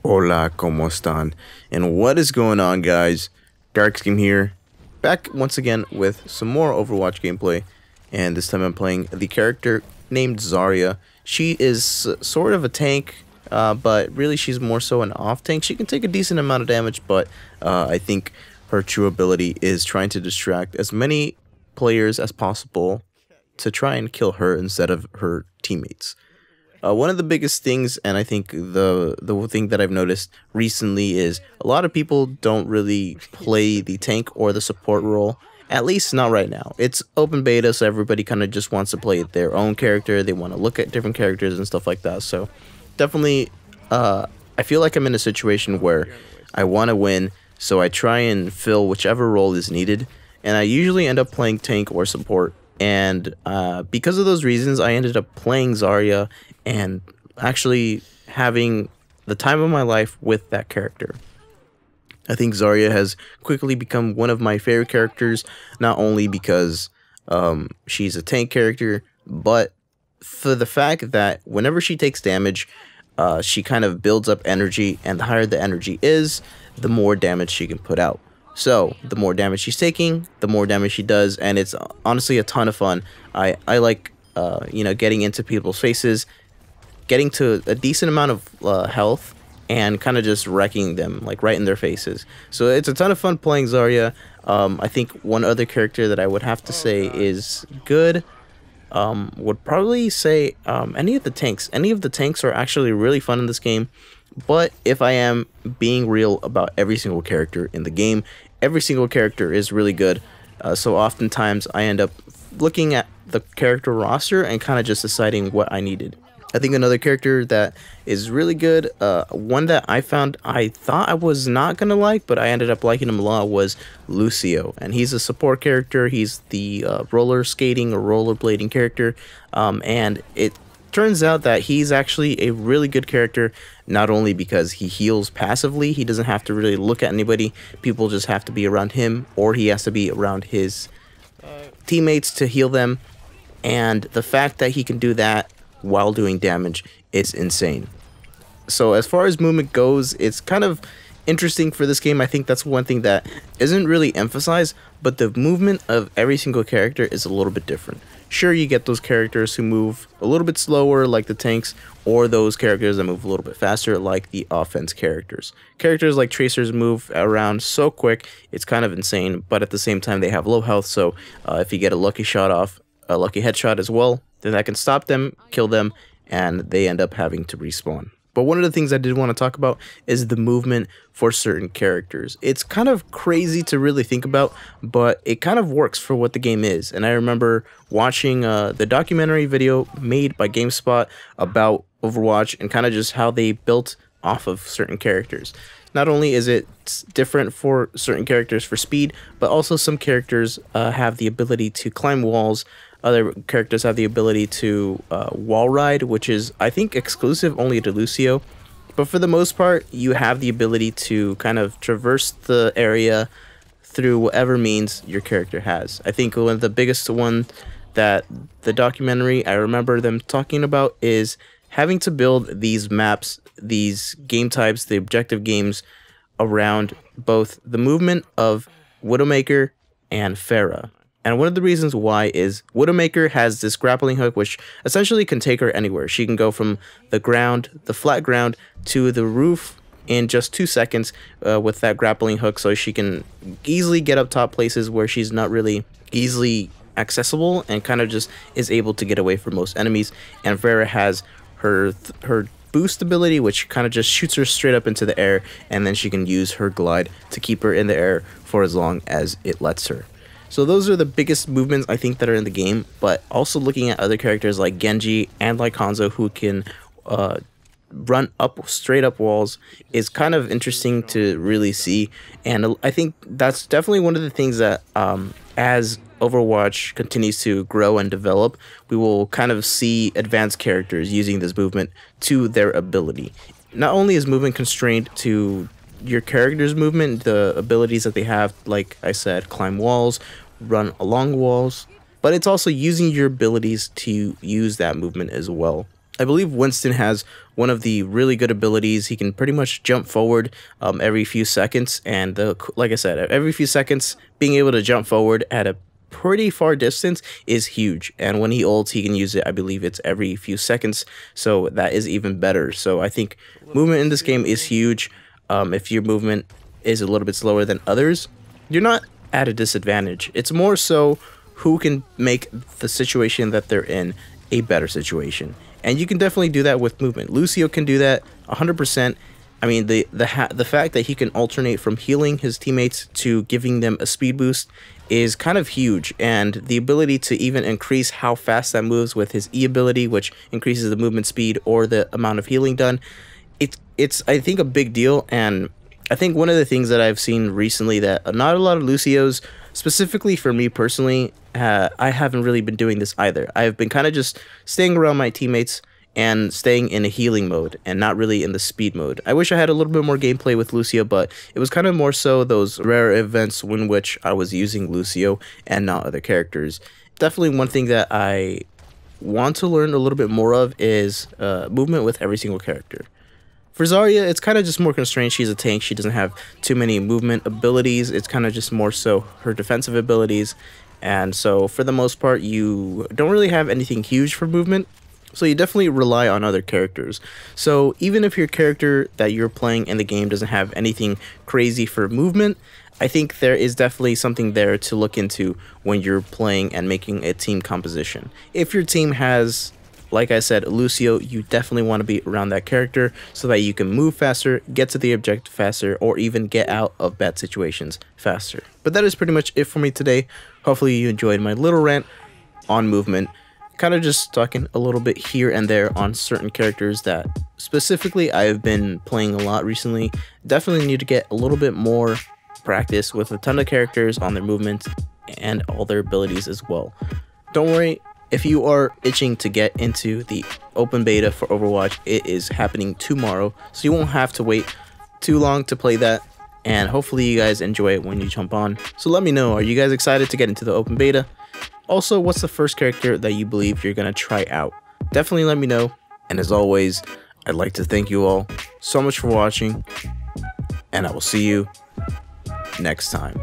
Hola, ¿cómo están? And what is going on, guys? DarkScheme here, back once again with some more Overwatch gameplay, and this time I'm playing the character named Zarya. She is sort of a tank, but really she's more so an off-tank. She can take a decent amount of damage, but I think her true ability is trying to distract as many players as possible to try and kill her instead of her teammates. One of the biggest things, and I think the thing that I've noticed recently, is a lot of people don't really play the tank or the support role, at least not right now. It's open beta, so everybody kind of just wants to play their own character. They want to look at different characters and stuff like that. So definitely, I feel like I'm in a situation where I want to win, so I try and fill whichever role is needed, and I usually end up playing tank or support. And because of those reasons, I ended up playing Zarya and actually having the time of my life with that character. I think Zarya has quickly become one of my favorite characters, not only because she's a tank character, but for the fact that whenever she takes damage, she kind of builds up energy, and the higher the energy is, the more damage she can put out. So the more damage she's taking, the more damage she does, and it's honestly a ton of fun. I like getting into people's faces, getting to a decent amount of health, and kind of just wrecking them like right in their faces. So it's a ton of fun playing Zarya. I think one other character that I would have to say is good would probably say any of the tanks. Any of the tanks are actually really fun in this game. But if I am being real about every single character in the game, every single character is really good. So oftentimes I end up looking at the character roster and kind of just deciding what I needed. I think another character that is really good, one that I found I thought I was not going to like, but I ended up liking him a lot, was Lucio. And he's a support character. He's the roller skating or rollerblading character. And it turns out that he's actually a really good character, not only because he heals passively. He doesn't have to really look at anybody. People just have to be around him, or he has to be around his teammates to heal them. And the fact that he can do that while doing damage is insane. So as far as movement goes, it's kind of interesting for this game. I think that's one thing that isn't really emphasized, but the movement of every single character is a little bit different. Sure, you get those characters who move a little bit slower, like the tanks, or those characters that move a little bit faster, like the offense characters. Characters like Tracers move around so quick, it's kind of insane, but at the same time, they have low health, so if you get a lucky shot off, a lucky headshot as well, then that can stop them, kill them, and they end up having to respawn. But one of the things I did want to talk about is the movement for certain characters. It's kind of crazy to really think about, but it kind of works for what the game is. And I remember watching the documentary video made by GameSpot about Overwatch and kind of just how they built off of certain characters. Not only is it different for certain characters for speed, but also some characters have the ability to climb walls. Other characters have the ability to wall ride, which is, I think, exclusive only to Lucio. But for the most part, you have the ability to kind of traverse the area through whatever means your character has. I think one of the biggest one that the documentary, I remember them talking about, is having to build these maps, these game types, the objective games, around both the movement of Widowmaker and Pharah. And one of the reasons why is Widowmaker has this grappling hook, which essentially can take her anywhere. She can go from the ground, the flat ground, to the roof in just 2 seconds with that grappling hook. So she can easily get up top places where she's not really easily accessible, and kind of just is able to get away from most enemies. And Pharah has her boost ability, which kind of just shoots her straight up into the air, and then she can use her glide to keep her in the air for as long as it lets her. So those are the biggest movements I think that are in the game, but also looking at other characters like Genji and like Hanzo, who can run up straight up walls, is kind of interesting to really see. And I think that's definitely one of the things that as Overwatch continues to grow and develop, we will kind of see advanced characters using this movement to their ability. Not only is movement constrained to your character's movement, the abilities that they have, like I said, climb walls, run along walls, but it's also using your abilities to use that movement as well. I believe Winston has one of the really good abilities. He can pretty much jump forward every few seconds, and like I said, every few seconds, being able to jump forward at a pretty far distance is huge. And when he ults, he can use it, I believe it's every few seconds, so that is even better. So I think movement in this game is huge. If your movement is a little bit slower than others, you're not at a disadvantage. It's more so who can make the situation that they're in a better situation. And you can definitely do that with movement. Lucio can do that 100%. I mean, the fact that he can alternate from healing his teammates to giving them a speed boost is kind of huge, and the ability to even increase how fast that moves with his E ability, which increases the movement speed or the amount of healing done, it's I think a big deal. And I think one of the things that I've seen recently that not a lot of Lucios, specifically for me personally, I haven't really been doing this either. I've been kind of just staying around my teammates and staying in a healing mode and not really in the speed mode. I wish I had a little bit more gameplay with Lucio, but it was kind of more so those rare events in which I was using Lucio and not other characters. Definitely one thing that I want to learn a little bit more of is movement with every single character. For Zarya, it's kind of just more constrained. She's a tank. She doesn't have too many movement abilities. It's kind of just more so her defensive abilities. And so for the most part, you don't really have anything huge for movement. So you definitely rely on other characters. So even if your character that you're playing in the game doesn't have anything crazy for movement, I think there is definitely something there to look into when you're playing and making a team composition. If your team has, like I said, Lucio, you definitely want to be around that character so that you can move faster, get to the objective faster, or even get out of bad situations faster. But that is pretty much it for me today. Hopefully you enjoyed my little rant on movement. Kind of just talking a little bit here and there on certain characters that specifically I've been playing a lot recently. Definitely need to get a little bit more practice with a ton of characters on their movements and all their abilities as well. Don't worry, if you are itching to get into the open beta for Overwatch, it is happening tomorrow, so you won't have to wait too long to play that, and hopefully you guys enjoy it when you jump on. So let me know, are you guys excited to get into the open beta? Also, what's the first character that you believe you're going to try out? Definitely let me know, and as always, I'd like to thank you all so much for watching, and I will see you next time.